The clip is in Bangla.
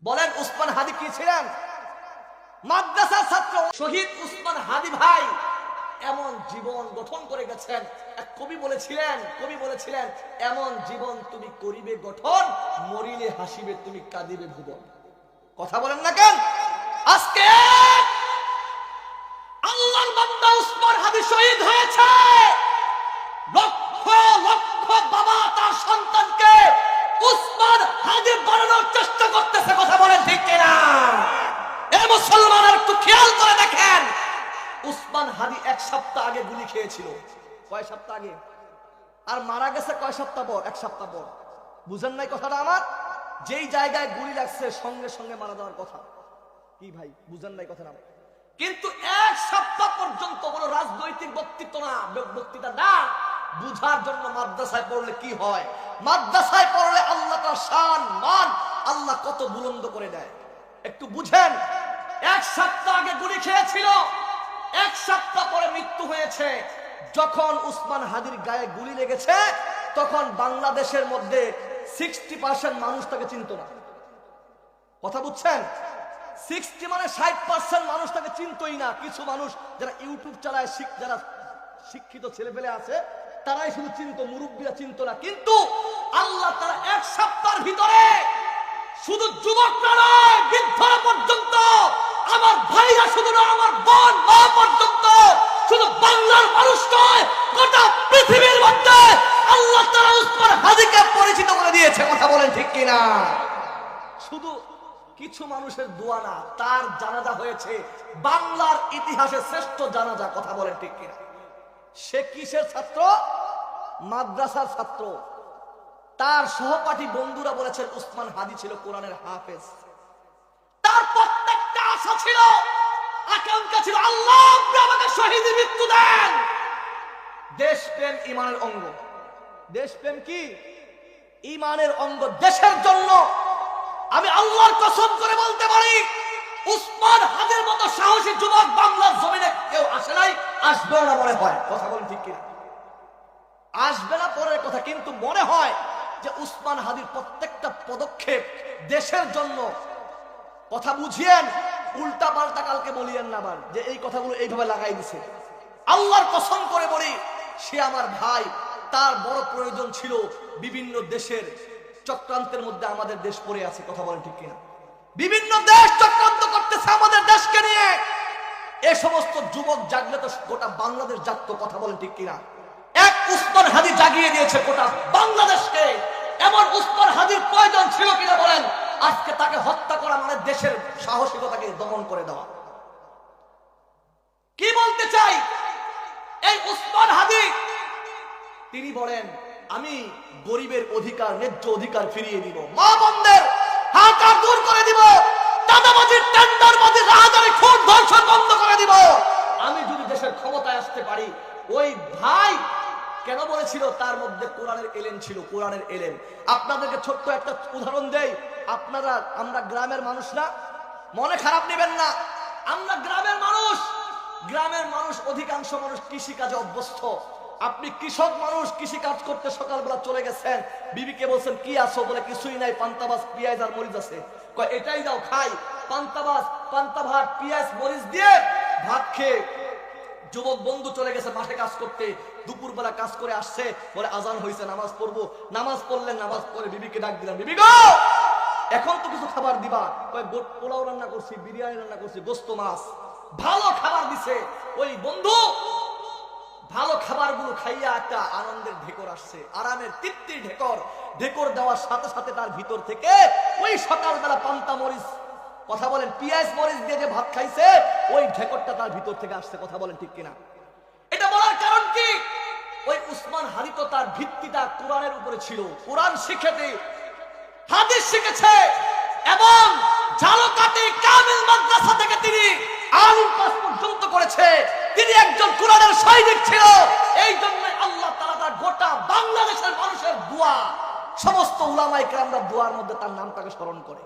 বলেন উসমান হাদি কি ছিলেন? মাদ্রাসার ছাত্র শহীদ উসমান হাদি ভাই এমন জীবন গঠন করে গেছেন। এক কবি বলেছিলেন এমন জীবন তুমি করিবে গঠন, মরিলে হাসিবে তুমি কাঁদিবে ভুবন। কথা বলেন না কেন? আজকে আল্লাহর বান্দা উসমান হাদি শহীদ হয়েছে। লক্ষ লক্ষ বাবা তার সন্তানকে উসমান হাদি বানানোর চেষ্টা করতেছে। কথা বলেন ঠিক কিনা? এই মুসলমান একটু খেয়াল করে দেখেন, উসমান হাদি এক সপ্তাহ আগে গুলি খেয়েছিল। কয় সপ্তাহ আগে? আর মারা গেছে কয় সপ্তাহ পর? এক সপ্তাহ পর। বুঝেন নাই কথাটা আমার? যেই জায়গায় গুলি লাগছে সঙ্গে সঙ্গে মারা যাওয়ার কথা। কি ভাই বুঝেন নাই কথাটা? কিন্তু এক সপ্তাহ পর্যন্ত কোনো রাজনৈতিক বক্তৃতা না, বুঝার জন্য মাদ্রাসায় পড়লে কি হয়, মাদ্রাসায় পড়লে আল্লাহ তার শান মান আল্লাহ কত বুলন্দ করে দেয় একটু বুঝেন। এক সপ্তাহ আগে গুলি খেয়েছিল, এক সপ্তাহ পরে মৃত্যু হয়েছে। যখন উসমান হাদির গায়ে গুলি লেগেছে তখন বাংলাদেশের মধ্যে 60% মানুষ তাকে চিনত না। কথা বুঝছেন? 60 মানে 60% মানুষ তাকে চিনতই না। কিছু মানুষ যারা ইউটিউব চালায়, যারা শিক্ষিত ছেলেপেলে আছে তারাই শুধু চিনত, মুরব্বীরা চিনত না। কিন্তু আল্লাহ তারা এক সপ্তাহের ভিতরে শুধু যুবকরা নয়, বৃদ্ধরা পর্যন্ত, আমার ভাইরা শুধু না, আমার বোন মা পর্যন্ত, শুধু বাংলার মানুষ নয়, গোটা পৃথিবীর মধ্যে আল্লাহ তাআলা উসমান হাদিকে পরিচিত করে দিয়েছে। কথা বলেন ঠিক কিনা? শুধু কিছু মানুষের দোয়া না, তার জানাজা হয়েছে বাংলার ইতিহাসে শ্রেষ্ঠ জানাজা। কথা বলেন ঠিক কিনা? সে কিসের ছাত্র? মাদ্রাসার ছাত্র। তার সহপাঠী বন্ধুরা বলেছেন উসমান হাদি ছিল কোরআনের হাফেজ। তার প্রত্যেকটা আশা ছিল, আকাঙ্ক্ষা ছিল, আল্লাহ আপনি আমাকে শহীদ মৃত্যু দেন। দেশপ্রেম ঈমানের অঙ্গ। দেশপ্রেম কি? ঈমানের অঙ্গ। দেশের জন্য আমি আল্লাহর কসম করে বলতে পারি, উসমান হাদির মতো সাহসী যুবক বাংলার জমিনে কেউ আসে নাই, আসবে না মনে হয়। কথা বলেন ঠিক কিনা? আসবে না পরের কথা, কিন্তু মনে হয় যে উসমান হাদির প্রত্যেকটা পদক্ষেপ দেশের জন্য। কথা বুঝিয়েন, উল্টা পাল্টা কালকে বলিয়েন না আবার যে এই কথাগুলো এইভাবে লাগাই দিছে। আল্লাহর কসম করে বলি, সে আমার ভাই। তার বড় প্রয়োজন ছিল বিভিন্ন দেশের চক্রান্তের মধ্যে আমাদের দেশ পড়ে আছে। কথা বলেন ঠিক কিনা? বিভিন্ন দেশ চক্রান্ত করতেছে আমাদের দেশকে নিয়ে। এই সমস্ত যুবক জাগলে তো গোটা বাংলাদেশ জাগতো। কথা বলেন ঠিক কিনা? এক উসমান হাদি জাগিয়ে দিয়েছে গোটা বাংলাদেশকে। এমন উসমান হাদির প্রয়োজন ছিল কিনা বলেন? আজকে তাকে হত্যা করা মানে দেশের সাহসিকতাকে দমন করে দেওয়া। কি বলতে চাই? এই উসমান হাদি তিনি বলেন আমি গরিবের অধিকার, ন্যায্য অধিকার ফিরিয়ে দিব, মা বোনদের হাহাকার দূর করে দিব, দাদাবাজির টেন্ডারবাজি রাহাজানি খুন ধর্ষণ বন্ধ করে দিব। আমি যদি দেশের ক্ষমতায় আসতে পারি। ওই ভাই কেন বলেছিল? তার মধ্যে কোরআনের এলেম ছিল, কোরআনের এলেম। আপনাদেরকে ছোট্ট একটা উদাহরণ দেই। আমরা গ্রামের মানুষ না, মনে খারাপ নেবেন না, আমরা গ্রামের মানুষ। গ্রামের মানুষ, অধিকাংশ মানুষ কৃষি কাজে অভ্যস্ত। আপনি কৃষক মানুষ, কৃষি কাজ করতে সকালবেলা চলে গেছেন, বিবিকে বলছেন কি আছো? বলে কিছুই নাই, পান্তাবাস পেঁয়াজ আর মরিচ আছে। কয় এটাই দাও খাই। পান্তাবাস, পান্তা ভাত, পেঁয়াজ মরিচ দিয়ে ভাত খেয়ে যুবক বন্ধু চলে গেছে মাঠে কাজ করতে। দুপুরবেলা কাজ করে আসছে, বলে আজান হয়েছে, নামাজ পড়বো। নামাজ পড়লেন, নামাজ পড়ে বিবিকে ডাক দিলাম, বিবি গো এখন তো কিছু খাবার দিবা। কয় পোলাও রান্না করছি, বিরিয়ানি রান্না করছি, গোস্ত মাছ, ভালো খাবার দিছে। ওই বন্ধু ভালো খাবারগুলো খাইয়া একটা আনন্দের ঢেকর আসছে, আরামের তৃপ্তির ঢেকর। ঢেকর দেওয়ার সাথে সাথে তার ভিতর থেকে ওই সকালবেলা পান্তা মরিচ, কথা বলেন পেঁয়াজ মরিচ দিয়ে যে ভাত খাইছে, ওই ঢেকরটা তার ভিতর থেকে আসছে। কথা বলেন ঠিক কিনা? এটা বলার কারণ কি? ওই উসমান হাদি তো তার ভিত্তিটা কোরআনের উপরে ছিল। কোরআন শিখেছে, হাদিস শিখেছে, এবং ঝালকাঠি কামিল মাদ্রাসা থেকে তিনি আলিম পাস পর্যন্ত করেছে। তিনি একজন কোরআনের সৈনিক ছিল। এই জন্য আল্লাহ তাআলা তার গোটা বাংলাদেশের মানুষের দোয়া, সমস্ত উলামায়ে কেরামরা দোয়ার মধ্যে তার নামটাকে স্মরণ করে।